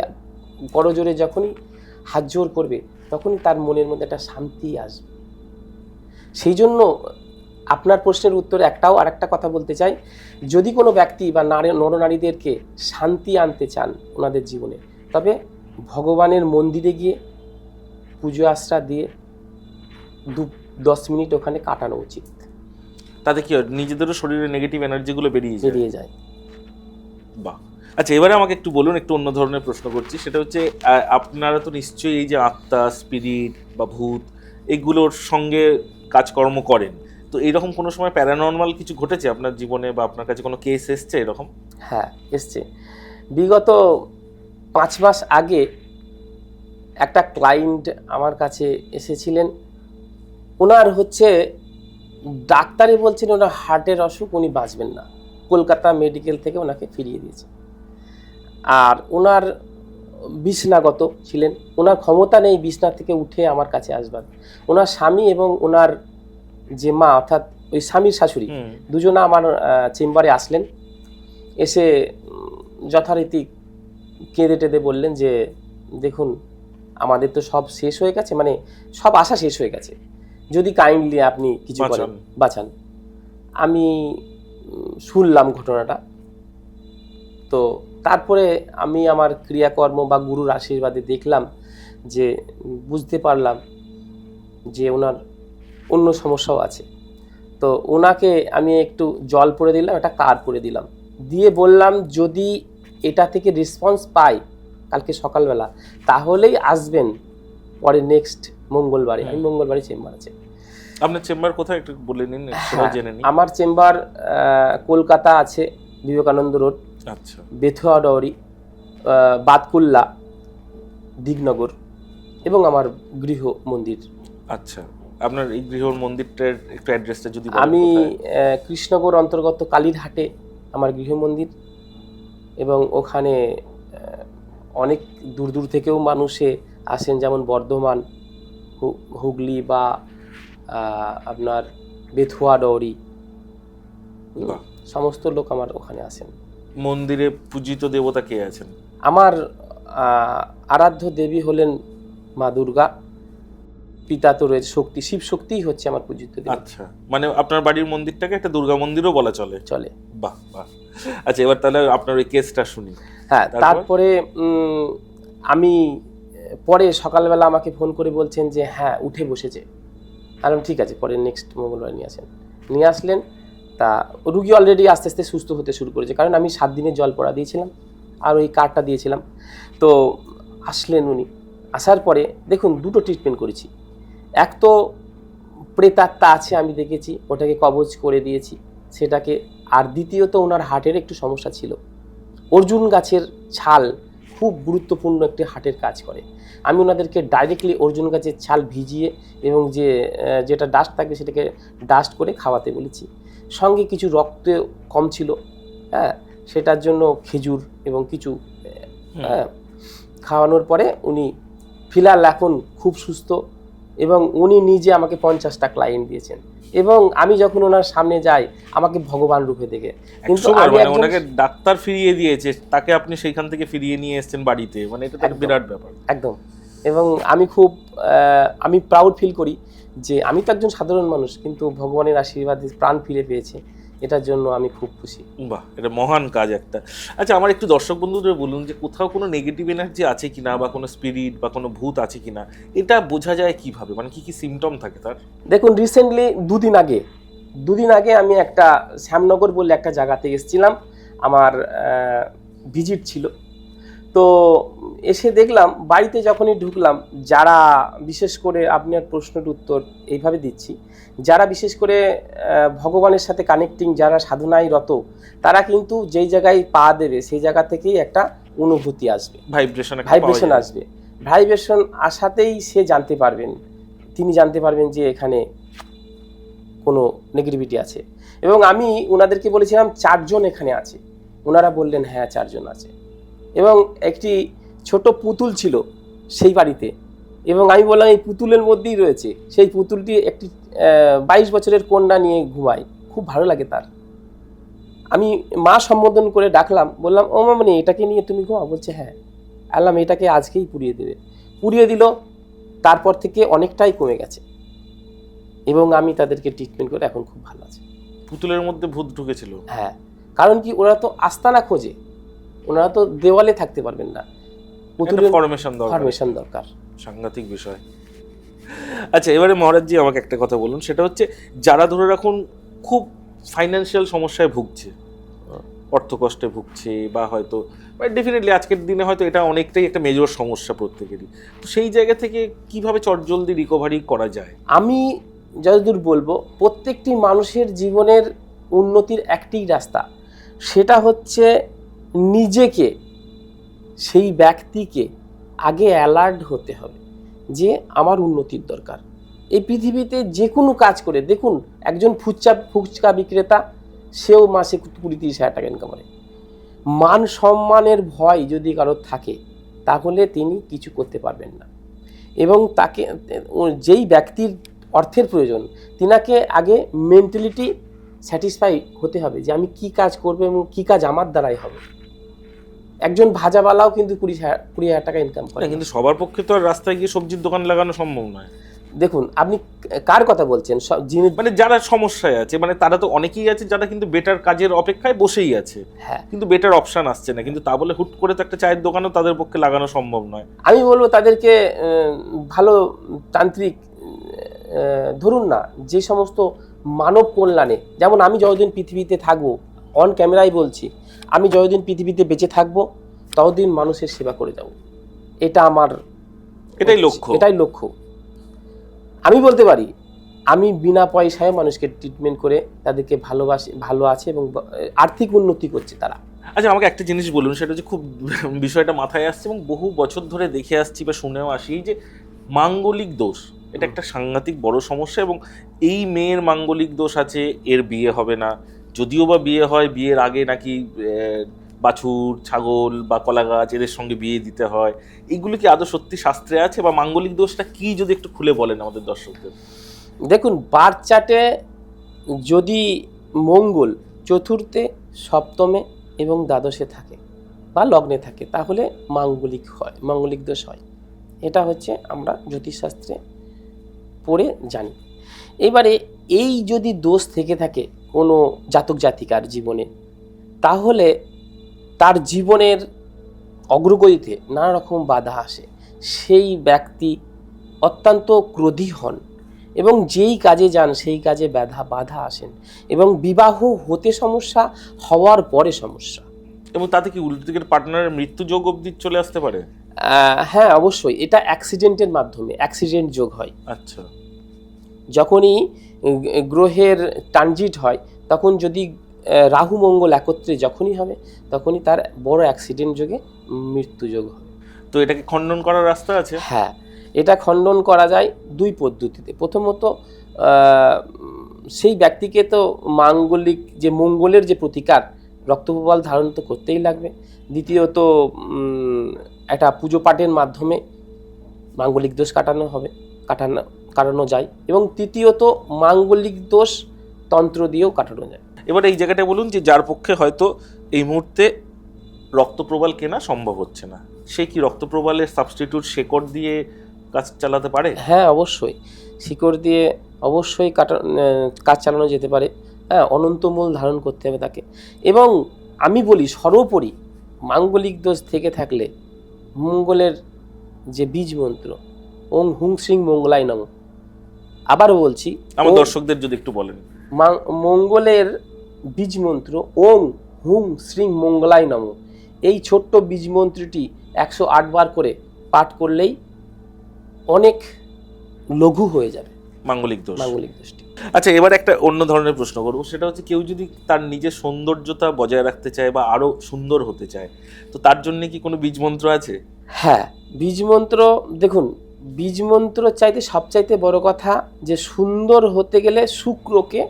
করজোড়ে যখনই হাত জোর করবে, তখনই তার মনের মধ্যে একটা শান্তি আসবে। সেই জন্য আপনার প্রশ্নের উত্তরে আর একটা কথা বলতে চাই, যদি কোনো ব্যক্তি বা নরনারীদেরকে শান্তি আনতে চান ওনাদের জীবনে, তবে ভগবানের মন্দিরে গিয়ে পুজো আশ্রা দিয়ে 10 মিনিট ওখানে কাটানো উচিত। তাতে কি হয়, নিজেদেরও শরীরে নেগেটিভ এনার্জিগুলো বেরিয়ে যায়। বাহ। আচ্ছা, এবারে আমাকে একটু বলুন, একটু অন্য ধরনের প্রশ্ন করছি, সেটা হচ্ছে আপনারা তো নিশ্চয়ই এই যে আত্মা, স্পিরিট বা ভূত, এগুলোর সঙ্গে কাজকর্ম করেন, তো এইরকম কোনো সময় প্যারানর্মাল কিছু ঘটেছে আপনার জীবনে, বা আপনার কাছে কোনো কেস এসছে এরকম? হ্যাঁ, এসছে। বিগত 5 মাস আগে একটা ক্লায়েন্ট আমার কাছে এসেছিলেন। ওনার হচ্ছে ডাক্তারে বলছেন ওনার হার্টের অসুখ, উনি বাঁচবেন না। কলকাতা মেডিকেল থেকে ওনাকে ফিরিয়ে দিয়েছে। আর ওনার বিছনাগত ছিলেন, ওনার ক্ষমতা নেই বিছনা থেকে উঠে আমার কাছে আসবার। ওনার স্বামী এবং ওনার যে মা, অর্থাৎ ওই স্বামীর শাশুড়ি, দুজনা আমার চেম্বারে আসলেন। এসে যথারীতি কেঁদে টেঁদে বললেন যে দেখুন, আমাদের তো সব শেষ হয়ে গেছে, মানে সব আশা শেষ হয়ে গেছে, যদি কাইন্ডলি আপনি কিছু করেন, বাঁচান। আমি শুনলাম ঘটনাটা, তো তারপরে আমি আমার ক্রিয়াকর্ম বা গুরুর আশীর্বাদে দেখলাম যে বুঝতে পারলাম যে ওনার অন্য সমস্যাও আছে। তো ওনাকে আমি একটু জল পরে দিলাম, একটা কার্ড করে দিলাম, দিয়ে বললাম যদি এটা থেকে রেসপন্স পাই কালকে সকালবেলা, তাহলেই আসবেন পরে নেক্সট মঙ্গলবারে। আমি মঙ্গলবারে চেম্বার আছে। আপনার চেম্বার কোথায় একটু বলে নিন, সেটাও জেনে নিন। আমার চেম্বার কলকাতা আছে, বিবেকানন্দ রোড, আচ্ছা, বেথুয়া ডওরি, বাতকুল্লা, দিগনগর, এবং আমার গৃহ মন্দির। আচ্ছা, আপনার এই গৃহ মন্দিরটার একটু অ্যাড্রেসটা যদি বলেন। আমি কৃষ্ণগর অন্তর্গত কালীরহাটে আমার গৃহ মন্দির, এবং ওখানে অনেক দূর দূর থেকেও মানুষে আসেন, যেমন বর্ধমান, হুগলি বা আপনার বেথুয়া ডওরি, সমস্ত লোক আমার ওখানে আসেন। মন্দিরে পূজিত দেবতা কে আছেন? আমার আরাধ্য দেবী হলেন মা দুর্গা, পিতা তো রয়েছে, শক্তি, শিব শক্তিই হচ্ছে আমার পূজিত দেবী। আচ্ছা, মানে আপনার বাড়ির মন্দিরটাকে একটা দুর্গা মন্দিরও বলা চলে? চলে। বাহ বাহ। আচ্ছা, এবার তাহলে আপনার ওই কেসটা শুনি। হ্যাঁ, তারপরে আমি পরে সকালবেলা আমাকে ফোন করে বলছেন যে হ্যাঁ উঠে বসেছে। আমি ঠিক আছে, পরে নেক্সট মঙ্গলবার নিয়ে আসলেন। তা রুগী অলরেডি আস্তে আস্তে সুস্থ হতে শুরু করেছে, কারণ আমি 7 দিনের জল পড়া দিয়েছিলাম আর ওই কার্ডটা দিয়েছিলাম। তো আসলেন উনি, আসার পরে দেখুন দুটো ট্রিটমেন্ট করেছি। এক তো প্রেতাত্মা আছে আমি দেখেছি, ওটাকে কবজ করে দিয়েছি সেটাকে। আর দ্বিতীয়ত ওনার হার্টের একটু সমস্যা ছিল। অর্জুন গাছের ছাল খুব গুরুত্বপূর্ণ একটি হার্টের কাজ করে। আমি ওনাদেরকে ডাইরেক্টলি অর্জুন গাছের ছাল ভিজিয়ে এবং যেটা ডাস্ট থাকবে সেটাকে ডাস্ট করে খাওয়াতে বলেছি। সঙ্গে কিছু রক্ত কম ছিল, হ্যাঁ, সেটার জন্য খেজুর এবং কিছু খাওয়ানোর পরে উনি ফিলহাল এখন খুব সুস্থ এবং উনি নিজে আমাকে 50টা ক্লায়েন্ট দিয়েছেন। এবং আমি যখন ওনার সামনে যাই আমাকে ভগবান রূপে দেখে, কিন্তু ওনাকে ডাক্তার ফিরিয়ে দিয়েছে, তাকে আপনি সেইখান থেকে ফিরিয়ে নিয়ে এসেছেন বাড়িতে, মানে এটা তো বিরাট ব্যাপার। একদম। এবং আমি প্রাউড ফিল করি যে আমি তো একজন সাধারণ মানুষ, কিন্তু ভগবানের আশীর্বাদে প্রাণ ফিরে পেয়েছে, এটার জন্য আমি খুব খুশি। বাহ, এটা মহান কাজ একটা। আচ্ছা, আমার একটু দর্শক বন্ধুদের বলুন যে কোথাও কোনো নেগেটিভ এনার্জি আছে কিনা, বা কোনো স্পিরিট বা কোনো ভূত আছে কিনা, এটা বোঝা যায় কিভাবে, মানে কি কি সিমটম থাকে তার? দেখুন, রিসেন্টলি দুদিন আগে আমি একটা শ্যামনগর বলে একটা জায়গাতে এসেছিলাম, আমার ভিজিট ছিল। তো এসে দেখলাম, বাড়িতে যখনই ঢুকলাম, যারা বিশেষ করে আপনার প্রশ্নের উত্তর এইভাবে দিচ্ছি, যারা বিশেষ করে ভগবানের সাথে কানেক্টিং, যারা সাধনায় রত, তারা কিন্তু যেই জায়গায় পা দেবে সেই জায়গা থেকেই একটা অনুভূতি আসবে, ভাইব্রেশন আসবে। ভাইব্রেশন আসাতেই তিনি জানতে পারবেন যে এখানে কোনো নেগেটিভিটি আছে। এবং আমি ওনাদেরকে বলেছিলাম 4 জন এখানে আছে, ওনারা বললেন হ্যাঁ 4 জন আছে। এবং একটি ছোট পুতুল ছিল সেই বাড়িতে, এবং আমি বললাম এই পুতুলের মধ্যেই রয়েছে। সেই পুতুলটি একটি 22 বছরের কন্যা নিয়ে ঘুমায়, খুব ভালো লাগে তার। আমি মা সম্বোধন করে ডাকলাম, বললাম ও মামনি এটাকে নিয়ে তুমি ঘুমাও? বলছে হ্যাঁ। আল্লাহ এটাকে আজকেই পুড়িয়ে দিল। তারপর থেকে অনেকটাই কমে গেছে এবং আমি তাদেরকে ট্রিটমেন্ট করে এখন খুব ভালো আছে। পুতুলের মধ্যে ভূত ঢুকেছিল? হ্যাঁ, কারণ কি, ওরা তো আস্তানা খোঁজে, ওনারা তো দেওয়ালে থাকতে পারবেন না, পুতুলের ফরমেশন দরকার। সাংঘাতিক বিষয়। আচ্ছা, এবারে মহারাজজি আমাকে একটা কথা বলুন, সেটা হচ্ছে যারা ধরে রাখুন খুব ফাইন্যান্সিয়াল সমস্যায় ভুগছে, অর্থকষ্টে ভুগছে, বা হয়তো ডেফিনেটলি আজকের দিনে হয়তো এটা অনেকটাই একটা মেজর সমস্যা প্রত্যেকেরই, তো সেই জায়গা থেকে কিভাবে চটজলদি রিকভারি করা যায়? আমি যতদূর বলবো, প্রত্যেকটি মানুষের জীবনের উন্নতির একটি রাস্তা, সেটা হচ্ছে নিজেকে, সেই ব্যক্তিকে আগে অ্যালার্ট হতে হবে যে আমার উন্নতির দরকার। এই পৃথিবীতে যে কোনো কাজ করে দেখুন, একজন ফুচকা বিক্রেতা, সেও মাসে 20-30 হাজার টাকা ইনকাম করে। মান সম্মানের ভয় যদি কারোর থাকে, তাহলে তিনি কিছু করতে পারবেন না। এবং তাকে, যেই ব্যক্তির অর্থের প্রয়োজন, তিনাকে আগে মেন্টালিটি স্যাটিসফাই হতে হবে যে আমি কি কাজ করবো এবং কি কাজ আমার দ্বারাই হবে। একজন ভাজাওয়ালাও কিন্তু 20,000 টাকা ইনকাম করে, কিন্তু সবার পক্ষে তো আর রাস্তায় গিয়ে সবজির দোকান লাগানো সম্ভব নয়। দেখুন, আপনি কার কথা বলছেন? মানে যারা সমস্যায় আছে, মানে তারা তো অনেকেই আছে যারা কিন্তু বেটার কাজের অপেক্ষায় বসেই আছে, হ্যাঁ, কিন্তু বেটার অপশন আসছে না, কিন্তু তা বলে হুট করে তো একটা চায়ের দোকানও তাদের পক্ষে লাগানো সম্ভব নয়। আমি বলবো তাদেরকে ভালো তান্ত্রিক, ধরুন না, যে সমস্ত মানব কল্যাণে, যেমন আমি যতদিন পৃথিবীতে থাকবো, অন ক্যামেরায় বলছি, আমি যতদিন পৃথিবীতে বেঁচে থাকবো ততদিন মানুষের সেবা করে যাব, এটাই লক্ষ্য। আমি বলতে পারি আমি বিনা পয়সায় মানুষকে ট্রিটমেন্ট করে তাদেরকে ভালো আছে এবং আর্থিক উন্নতি করছে তারা। আচ্ছা, আমাকে একটা জিনিস বলুন, সেটা হচ্ছে খুব বিষয়টা মাথায় আসছে এবং বহু বছর ধরে দেখে আসছি বা শুনেও আসি, যে মাঙ্গলিক দোষ, এটা একটা সাংঘাতিক বড় সমস্যা। এবং এই মেয়ের মাঙ্গলিক দোষ আছে, এর বিয়ে হবে না, যদিও বা বিয়ে হয়, বিয়ের আগে নাকি বাছুর, ছাগল বা কলা গাছ এদের সঙ্গে বিয়ে দিতে হয়। এইগুলো কি আদৌ সত্যি শাস্ত্রে আছে, বা মাঙ্গলিক দোষটা কি, যদি একটু খুলে বলেন আমাদের দর্শকদের। দেখুন, বার্থ চার্টে যদি মঙ্গল চতুর্থে, সপ্তমে এবং দ্বাদশে থাকে বা লগ্নে থাকে, তাহলে মাঙ্গলিক দোষ হয়। এটা হচ্ছে আমরা জ্যোতিষশাস্ত্রে পড়ে জানি। এবারে এই যদি দোষ থেকে থাকে কোনো জাতক জাতিকার জীবনে, তাহলে তার জীবনের অগ্রগতিতে নানা রকম বাধা আসে। সেই ব্যক্তি অত্যন্ত ক্রোধী হন এবং যেই কাজে যান সেই কাজে বাধা আসেন এবং বিবাহ হতে সমস্যা, হওয়ার পরে সমস্যা। এবং তাতে কি উল্টো দিকের পার্টনারের মৃত্যু যোগ অবধি চলে আসতে পারে? হ্যাঁ, অবশ্যই। এটা অ্যাক্সিডেন্টের মাধ্যমে অ্যাক্সিডেন্ট যোগ হয়। আচ্ছা। যখনই গ্রহের ট্রানজিট হয়, তখন যদি রাহু মঙ্গল একত্রে যখনই হবে, তখনই তার বড় অ্যাক্সিডেন্ট যোগে মৃত্যু যোগ হবে। তো এটাকে খণ্ডন করার রাস্তা আছে? হ্যাঁ, এটা খণ্ডন করা যায় দুই পদ্ধতিতে। প্রথমত, সেই ব্যক্তিকে তো মাঙ্গলিক যে মঙ্গলের যে প্রতিকার, রক্তপ্রবাল ধারণ তো করতেই লাগবে। দ্বিতীয়ত, একটা পুজো পাঠের মাধ্যমে মাঙ্গলিক দোষ কাটানো যায় এবং তৃতীয়ত মাঙ্গলিক দোষ তন্ত্র দিয়েও কাটানো যায়। এবার এই জায়গাটা বলুন যে যার পক্ষে হয়তো এই মুহূর্তে রক্তপ্রবাল কেনা সম্ভব হচ্ছে না, সে কি রক্তপ্রবালের সাবস্টিটিউট শেকড় দিয়ে কাজ চালাতে পারে? হ্যাঁ, অবশ্যই শিকড় দিয়ে অবশ্যই কাজ চালানো যেতে পারে। হ্যাঁ, অনন্তমূল ধারণ করতে হবে তাকে। এবং আমি বলি সর্বোপরি মাঙ্গলিক দোষ থেকে থাকলে মঙ্গলের যে বীজ মন্ত্র ওং হুং শ্রীং মঙ্গলাই নমঃ, আবারও বলছি, আমার দর্শকদের যদি একটু বলেন। মঙ্গলের বীজ মন্ত্র ওং হুং শ্রীং মঙ্গলাই নমঃ, এই ছোট্ট বীজ মন্ত্রটি 108 বার করে পাঠ করলেই অনেক লঘু হয়ে যাবে মাঙ্গলিক দোষটি। আচ্ছা, এবার একটা অন্য ধরনের প্রশ্ন করবো, সেটা হচ্ছে কেউ যদি তার নিজের সৌন্দর্যতা বজায় রাখতে চায় বা আরো সুন্দর হতে চায়, তো তার জন্য কি কোনো বীজ মন্ত্র আছে? হ্যাঁ, বীজ মন্ত্র, দেখুন, বীজ মন্ত্র চাইতে সবচাইতে বড় কথা যে সুন্দর হতে গেলে শুক্রকে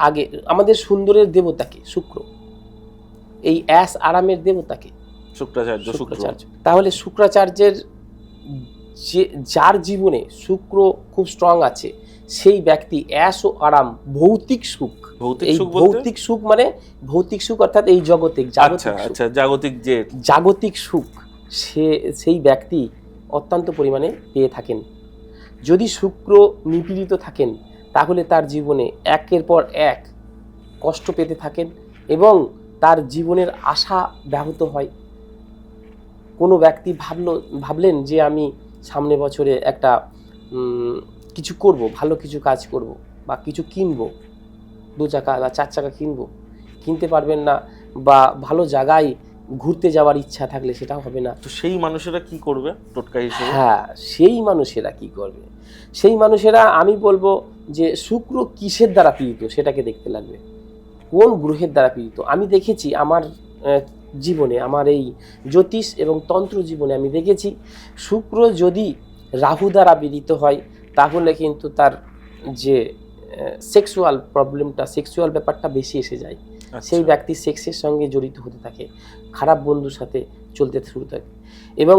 আগে, আমাদের সুন্দরের দেবতাকে শুক্র, এই অ্যাস আরামের দেবতাকে শুক্রাচার্য। তাহলে শুক্রাচার্যের যার জীবনে শুক্র খুব স্ট্রং আছে, সেই ব্যক্তি অ্যাস ও আরাম, ভৌতিক সুখ, ভৌতিক সুখ মানে ভৌতিক সুখ অর্থাৎ এই জাগতিক সুখ সেই ব্যক্তি অত্যন্ত পরিমাণে পেয়ে থাকেন। যদি শুক্র নিপীড়িত থাকেন, তাহলে তার জীবনে একের পর এক কষ্ট পেতে থাকেন এবং তার জীবনের আশা ব্যাহত হয়। কোনো ব্যক্তি ভাবলেন যে আমি সামনে বছরে একটা কিছু করব, ভালো কিছু কাজ করব বা কিছু কিনবো, 2 চাকা বা 4 চাকা কিনতে পারবেন না, বা ভালো জায়গায় ঘুরতে যাওয়ার ইচ্ছা থাকলে সেটাও হবে না। তো সেই মানুষেরা কি করবে টোটকা হিসেবে? হ্যাঁ, সেই মানুষেরা কি করবে? সেই মানুষেরা আমি বলবো যে শুক্র কিসের দ্বারা পীড়িত সেটাকে দেখতে লাগবে, কোন গ্রহের দ্বারা পীড়িত। আমি দেখেছি আমার জীবনে, আমার এই জ্যোতিষ এবং তন্ত্র জীবনে আমি দেখেছি, শুক্র যদি রাহু দ্বারা পীড়িত হয়, তাহলে কিন্তু তার যে সেক্সুয়াল প্রবলেমটা, সেক্সুয়াল ব্যাপারটা বেশি এসে যায়। সেই ব্যক্তি সেক্সের সঙ্গে জড়িত হতে থাকে, খারাপ বন্ধুর সাথে চলতে শুরু থাকে। এবং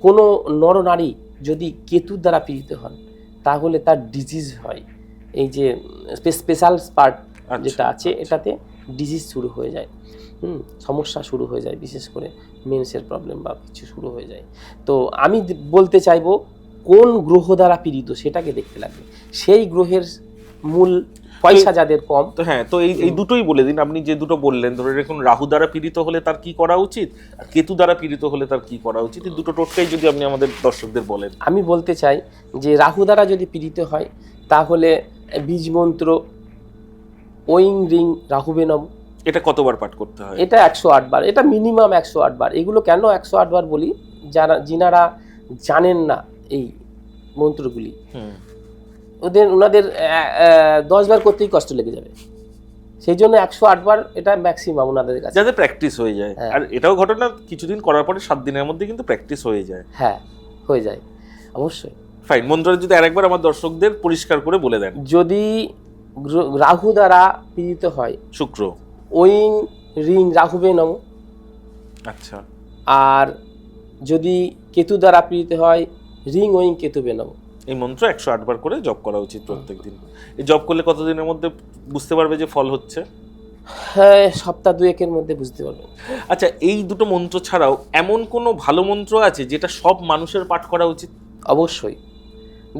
কোনো নরনারী যদি কেতুর দ্বারা পীড়িত হন, তাহলে তার ডিজিজ হয়, এই যে স্পেশাল পার্ট যেটা আছে এটাতে ডিজিজ শুরু হয়ে যায়, সমস্যা শুরু হয়ে যায়, বিশেষ করে মেন্সের প্রবলেম বা কিছু শুরু হয়ে যায়। তো আমি বলতে চাইবো কোন গ্রহ দ্বারা পীড়িত সেটাকে দেখতে লাগবে, সেই গ্রহের মূল পয়সা যাদের কম। তো হ্যাঁ, তো এই দুটোই বলে দিন আপনি, যে দুটো বললেন, ধরে রাখুন রাহু দ্বারা পীড়িত হলে তার কি করা উচিত, আর কেতু দ্বারা পীড়িত হলে তার কি করা উচিত, এই দুটো টোটকাই যদি আপনি আমাদের দর্শকদের বলেন। আমি বলতে চাই যে রাহু দ্বারা যদি পীড়িত হয়, তাহলে বীজ মন্ত্র ওইং রিং রাহুবে নম, এটা কতবার পাঠ করতে হয়? এটা 108 বার, এটা মিনিমাম 108 বার। এগুলো কেন 108 বার বলি, যিনারা জানেন না এই মন্ত্রগুলি, ওনাদের 10 বার করতেই কষ্ট লেগে যাবে, সেই জন্য 108 বার এটা ম্যাক্সিমাম ওনাদের কাছে, যাতে প্র্যাকটিস হয়ে যায়। আর এটাও ঘটনা, কিছুদিন করার পরে 7 দিনের মধ্যে কিন্তু প্র্যাকটিস হয়ে যায়। হ্যাঁ, হয়ে যায় অবশ্যই। ফাইন, মন্ত্রটা যদি আরেকবার আমার দর্শকদের পরিষ্কার করে বলে দেন। যদি রাহু দ্বারা পীড়িত হয়, শুক্র, ওইং রিং রাহুবে নম। আচ্ছা। আর যদি কেতু দ্বারা পীড়িত হয়, রিং ওইং কেতুবে নম। এই মন্ত্র 108 বার করে জপ করা উচিত প্রত্যেকদিন। এই জপ করলে কতদিনের মধ্যে বুঝতে পারবে যে ফল হচ্ছে? হ্যাঁ, সপ্তাহ 2-1-এর মধ্যে বুঝতে পারবে। আচ্ছা, এই দুটো মন্ত্র ছাড়াও এমন কোনো ভালো মন্ত্র আছে যেটা সব মানুষের পাঠ করা উচিত? অবশ্যই।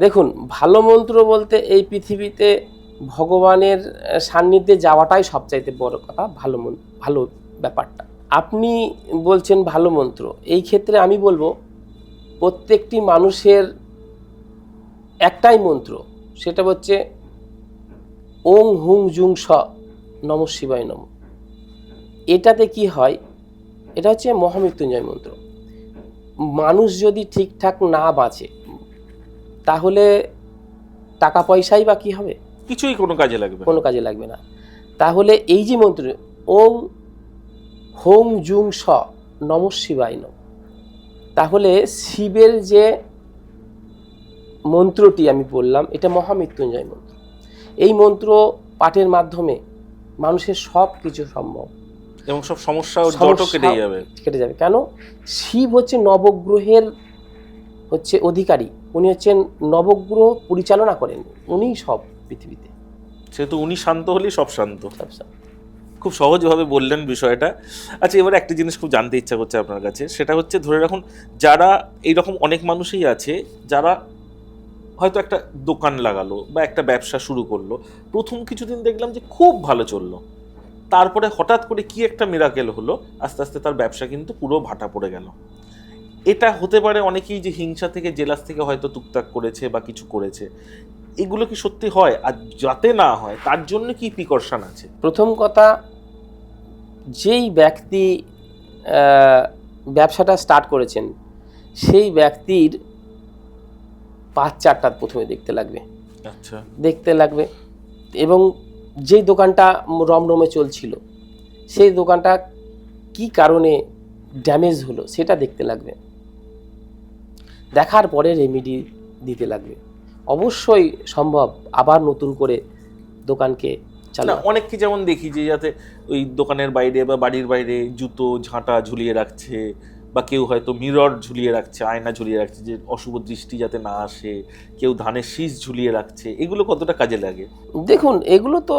দেখুন, ভালো মন্ত্র বলতে এই পৃথিবীতে ভগবানের সান্নিধ্যে যাওয়াটাই সবচাইতে বড় কথা, ভালো ব্যাপারটা। আপনি বলছেন ভালো মন্ত্র, এই ক্ষেত্রে আমি বলবো প্রত্যেকটি মানুষের একটাই মন্ত্র, সেটা হচ্ছে ওং হুং জুং স নমঃ শিবায় নম। এটাতে কি হয়, এটা হচ্ছে মহামৃত্যুঞ্জয় মন্ত্র। মানুষ যদি ঠিকঠাক না বাঁচে তাহলে টাকা পয়সাই বা কী হবে, কিছুই কোনো কাজে লাগবে না। তাহলে এই যে মন্ত্র ওং হোং জুং স নমঃ শিবায় নম, তাহলে শিবের যে মন্ত্রটি আমি বললাম এটা মহামৃত্যুঞ্জয় মন্ত্র। এই মন্ত্র পাঠের মাধ্যমে মানুষের সব কিছু সম্ভব এবং সব সমস্যা কেটে যাবে। কেন? শিব হচ্ছে নবগ্রহের অধিকারী, উনি হচ্ছেন নবগ্রহ পরিচালনা করেন, উনিই সব পৃথিবীতে। সেহেতু উনি শান্ত হলেই সব শান্ত। খুব সহজভাবে বললেন বিষয়টা। আচ্ছা, এবারে একটা জিনিস খুব জানতে ইচ্ছা করছে আপনার কাছে, সেটা হচ্ছে ধরে রাখুন যারা এইরকম অনেক মানুষই আছে যারা হয়তো একটা দোকান লাগালো বা একটা ব্যবসা শুরু করলো, প্রথম কিছুদিন দেখলাম যে খুব ভালো চললো, তারপরে হঠাৎ করে কি একটা মিরাকেল হলো, আস্তে আস্তে তার ব্যবসা কিন্তু পুরো ভাটা পড়ে গেল। এটা হতে পারে অনেকেই যে হিংসা থেকে জেলাস থেকে হয়তো টুকটাক করেছে বা কিছু করেছে, এগুলো কি সত্যি হয়? আর যাতে না হয় তার জন্য কি প্রিকশন আছে? প্রথম কথা, যেই ব্যক্তি ব্যবসাটা স্টার্ট করেছেন সেই ব্যক্তির 5-4টা প্রথমে দেখতে লাগবে। আচ্ছা, দেখতে লাগবে। এবং যেই দোকানটা রমরমে চলছিল সেই দোকানটা কি কারণে ড্যামেজ হলো সেটা দেখতে লাগবে। দেখার পরে রেমেডি দিতে লাগবে। অবশ্যই সম্ভব আবার নতুন করে দোকানকে চালানো। অনেককে যেমন দেখি যে যাতে ওই দোকানের বাইরে বা বাড়ির বাইরে জুতো ঝাঁটা ঝুলিয়ে রাখছে, বা কেউ হয়তো মিরর ঝুলিয়ে রাখছে, আয়না ঝুলিয়ে রাখছে যে অশুভ দৃষ্টি যাতে না আসে, কেউ ধানের শীষ ঝুলিয়ে রাখছে, এগুলো কতটা কাজে লাগে? দেখুন, এগুলো তো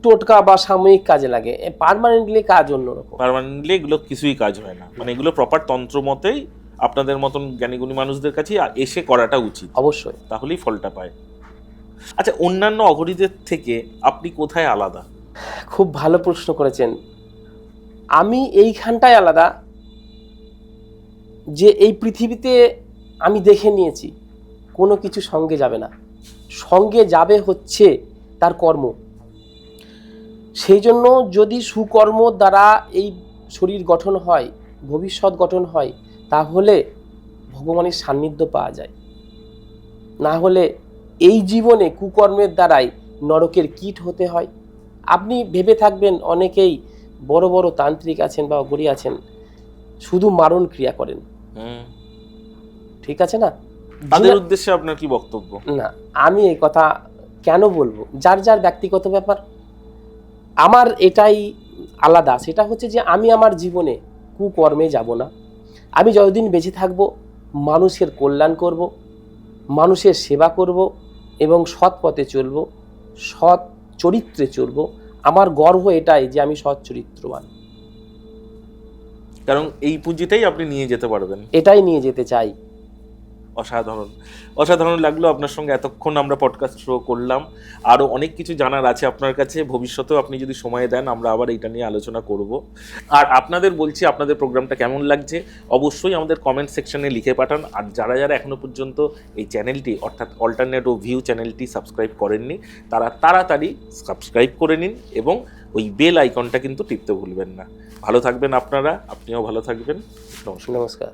টোটকা বা সাময়িক কাজে লাগে, পার্মানেন্টলি কাজ অন্যরকম। পার্মানেন্টলি এগুলো কিছুই কাজ হয় না, মানে এগুলো প্রপার তন্ত্র মতেই আপনাদের মতন জ্ঞানীগুণী মানুষদের কাছে এসে করাটা উচিত, অবশ্যই, তাহলেই ফলটা পায়। আচ্ছা, অন্যান্য অঘরীদের থেকে আপনি কোথায় আলাদা? খুব ভালো প্রশ্ন করেছেন। আমি এইখানটায় আলাদা যে এই পৃথিবীতে আমি দেখে নিয়েছি কোনো কিছু সঙ্গে যাবে না, সঙ্গে যাবে হচ্ছে তার কর্ম। সেই জন্য যদি সুকর্ম দ্বারা এই শরীর গঠন হয়, ভবিষ্যৎ গঠন হয়, তাহলে ভগবানের সান্নিধ্য পাওয়া যায়। না হলে এই জীবনে কুকর্মের দ্বারাই নরকের কীট হতে হয়। আপনি ভেবে থাকবেন অনেকেই বড় বড় তান্ত্রিক আছেন বা অঘরী আছেন, শুধু মারণ ক্রিয়া করেন, ঠিক আছে না? তাদের উদ্দেশ্যে আপনার কি বক্তব্য? না, আমি এই কথা কেন বলবো, যার যার ব্যক্তিগত ব্যাপার। আমার এটাই আলাদা, সেটা হচ্ছে যে আমি আমার জীবনে কুকর্মে যাব না। আমি যতদিন বেঁচে থাকব মানুষের কল্যাণ করব, মানুষের সেবা করব এবং সৎ পথে চলব, সৎ চরিত্রে চলব। আমার গর্ব এটাই যে আমি সৎ চরিত্রবান। কারণ এই পুঁজিটাই আপনি নিয়ে যেতে পারবেন, এটাই নিয়ে যেতে চাই। অসাধারণ, অসাধারণ লাগলো আপনার সঙ্গে এতক্ষণ আমরা পডকাস্ট শো করলাম। আরও অনেক কিছু জানার আছে আপনার কাছে, ভবিষ্যতেও আপনি যদি সময় দেন আমরা আবার এইটা নিয়ে আলোচনা করব। আর আপনাদের বলছি, আপনাদের প্রোগ্রামটা কেমন লাগছে অবশ্যই আমাদের কমেন্ট সেকশনে লিখে পাঠান। আর যারা যারা এখনও পর্যন্ত এই চ্যানেলটি অর্থাৎ অল্টারনেটিভ ভিউ চ্যানেলটি সাবস্ক্রাইব করেননি তারা তাড়াতাড়ি সাবস্ক্রাইব করে নিন এবং ওই বেল আইকনটা কিন্তু টিপতে ভুলবেন না। ভালো থাকবেন আপনারা, আপনিও ভালো থাকবেন। নমস্কার।